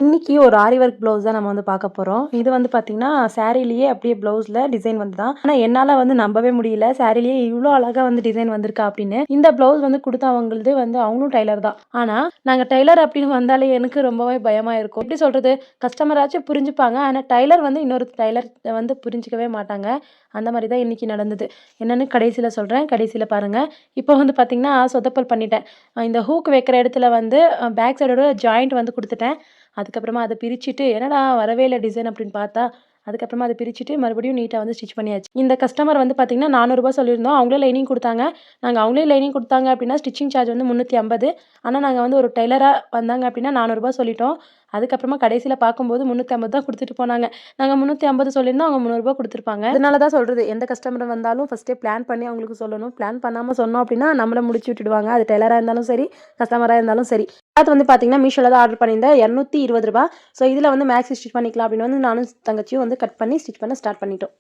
இன்னைக்கு ஒரு ஆரி work blouse தான் நம்ம வந்து பார்க்க போறோம். இது வந்து பார்த்தீங்கன்னா, சாரீலயே அப்படியே ப்ளவுஸ்ல டிசைன் வந்து தான். ஆனா என்னால வந்து நம்பவே முடியல. சாரீலயே இவ்ளோ அழகா வந்து டிசைன் வந்திருக்கா அப்படின்னு. இந்த ப்ளவுஸ் வந்து குடுத்தவங்களுது வந்து அவங்களும் டெய்லர் தான். ஆனா நாங்க டெய்லர் அப்படின்னு வந்தாலே எனக்கு ரொம்பவே பயமா இருக்கும். எப்படி சொல்றது? கஸ்டமராச்சும் புரிஞ்சுப்பாங்க. ஆனா டெய்லர் வந்து இன்னொரு டெய்லர் வந்து புரிஞ்சுக்கவே மாட்டாங்க. அந்த மாரி தான் இன்னைக்கு நடந்தது. என்னன்னு கடைசியில சொல்றேன். கடைசியில பாருங்க. இப்போ வந்து பார்த்தீங்கன்னா, சொதப்பல் பண்ணிட்டேன். இந்த ஹூக் வைக்கிற இடத்துல வந்து பேக் சைடோட ஜாயிண்ட் வந்து குடுத்துட்டேன். அதுக்கப்புறமா அத பிரிச்சுட்டு, என்னடா வரவே இல்ல டிசைன் அப்படின்னு பார்த்தா, அதுக்கப்புறமா அத பிரிச்சுட்டு மறுபடியும் நீட்டா வந்து ஸ்டிச் பண்ணியாச்சு. இந்த கஸ்டமர் வந்து பார்த்தீங்கன்னா, ரூ. 400 சொல்லியிருந்தோம். அவங்களே லைனிங் குடுத்தாங்க. அவங்களே லைனிங் குடுத்தாங்க அப்படின்னா, ஸ்டிச்சிங் சார்ஜ் வந்து 350. ஆனா நாங்க வந்து ஒரு டெய்லரா வந்தாங்க அப்படின்னா, ரூ. 400 சொல்லிட்டோம். அதுக்கப்புறமா கடைசியில பார்க்கும்போது 350 தான் குடுத்துட்டு போனாங்க. நாங்க 350 சொல்லியிருந்தோம். அவங்க ரூ. 300 குடுத்துருப்பாங்க. அதனால தான் சொல்றது, எந்த கஸ்டமர் வந்தாலும் ஃபர்ஸ்ட்டே பிளான் பண்ணி அவங்களுக்கு சொல்லணும். பிளான் பண்ணாம சொன்னோம் அப்படின்னா, நம்மள முடிச்சு விட்டுடுவாங்க. அது டெய்லரா இருந்தாலும் சரி, கஸ்டமரா இருந்தாலும் சரி. அது வந்து பார்த்தீங்கன்னா, மீஷோல தான் ஆர்டர் பண்ணியிருந்தேன். ரூ. 220. ஸோ இதில வந்து மேக்ஸி ஸ்டிச் பண்ணிக்கலாம் அப்படின்னு வந்து நானும் தங்கச்சியும் வந்து கட் பண்ணி ஸ்டிச் பண்ண ஸ்டார்ட் பண்ணிட்டோம்.